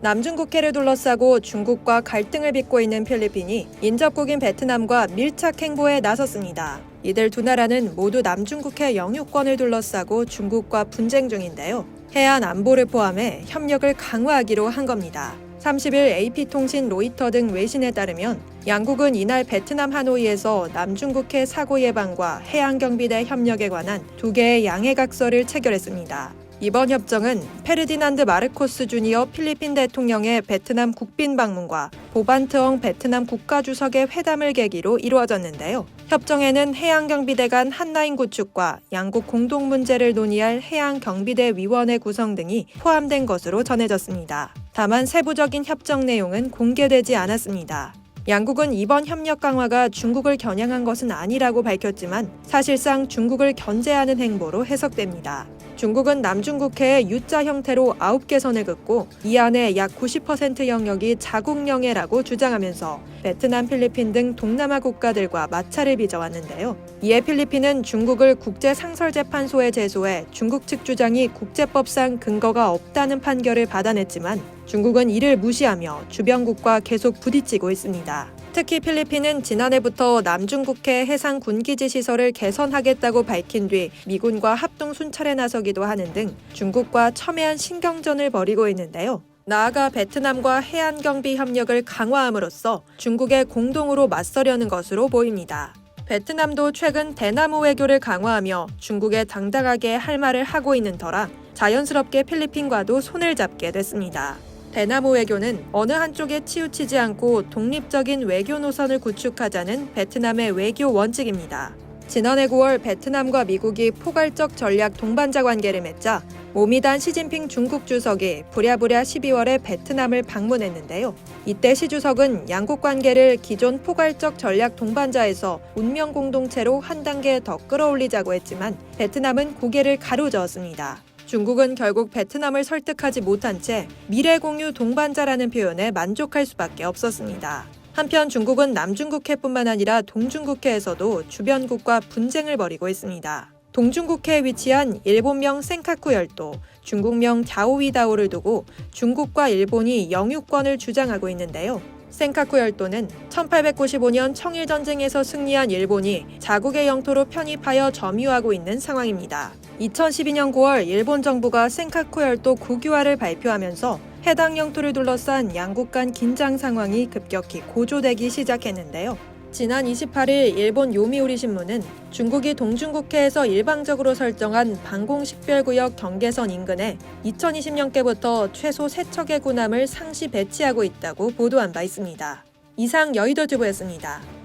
남중국해를 둘러싸고 중국과 갈등을 빚고 있는 필리핀이 인접국인 베트남과 밀착 행보에 나섰습니다. 이들 두 나라는 모두 남중국해 영유권을 둘러싸고 중국과 분쟁 중인데요. 해안 안보를 포함해 협력을 강화하기로 한 겁니다. 30일 AP통신, 로이터 등 외신에 따르면 양국은 이날 베트남 하노이에서 남중국해 사고 예방과 해양경비대 협력에 관한 2개의 양해각서를 체결했습니다. 이번 협정은 페르디난드 마르코스 주니어 필리핀 대통령의 베트남 국빈 방문과 보반트엉 베트남 국가주석의 회담을 계기로 이루어졌는데요. 협정에는 해양경비대 간 한라인 구축과 양국 공동 문제를 논의할 해양경비대 위원회 구성 등이 포함된 것으로 전해졌습니다. 다만 세부적인 협정 내용은 공개되지 않았습니다. 양국은 이번 협력 강화가 중국을 겨냥한 것은 아니라고 밝혔지만 사실상 중국을 견제하는 행보로 해석됩니다. 중국은 남중국해에 U자 형태로 9개 선을 긋고 이 안에 약 90% 영역이 자국 영해라고 주장하면서 베트남, 필리핀 등 동남아 국가들과 마찰을 빚어왔는데요. 이에 필리핀은 중국을 국제상설재판소에 제소해 중국 측 주장이 국제법상 근거가 없다는 판결을 받아냈지만 중국은 이를 무시하며 주변국과 계속 부딪히고 있습니다. 특히 필리핀은 지난해부터 남중국해 해상 군기지 시설을 개선하겠다고 밝힌 뒤 미군과 합동 순찰에 나서기도 하는 등 중국과 첨예한 신경전을 벌이고 있는데요. 나아가 베트남과 해안경비 협력을 강화함으로써 중국에 공동으로 맞서려는 것으로 보입니다. 베트남도 최근 대나무 외교를 강화하며 중국에 당당하게 할 말을 하고 있는 터라 자연스럽게 필리핀과도 손을 잡게 됐습니다. 대나무 외교는 어느 한쪽에 치우치지 않고 독립적인 외교 노선을 구축하자는 베트남의 외교 원칙입니다. 지난해 9월 베트남과 미국이 포괄적 전략 동반자 관계를 맺자 모미단 시진핑 중국 주석이 부랴부랴 12월에 베트남을 방문했는데요. 이때 시 주석은 양국 관계를 기존 포괄적 전략 동반자에서 운명 공동체로 한 단계 더 끌어올리자고 했지만 베트남은 고개를 가로저었습니다. 중국은 결국 베트남을 설득하지 못한 채 미래 공유 동반자라는 표현에 만족할 수밖에 없었습니다. 한편 중국은 남중국해뿐만 아니라 동중국해에서도 주변국과 분쟁을 벌이고 있습니다. 동중국해에 위치한 일본명 센카쿠 열도, 중국명 갸오위다오를 두고 중국과 일본이 영유권을 주장하고 있는데요. 센카쿠 열도는 1895년 청일전쟁에서 승리한 일본이 자국의 영토로 편입하여 점유하고 있는 상황입니다. 2012년 9월 일본 정부가 센카쿠 열도 국유화를 발표하면서 해당 영토를 둘러싼 양국 간 긴장 상황이 급격히 고조되기 시작했는데요. 지난 28일 일본 요미우리 신문은 중국이 동중국해에서 일방적으로 설정한 방공식별구역 경계선 인근에 2020년께부터 최소 3척의 군함을 상시 배치하고 있다고 보도한 바 있습니다. 이상 여의도주부였습니다.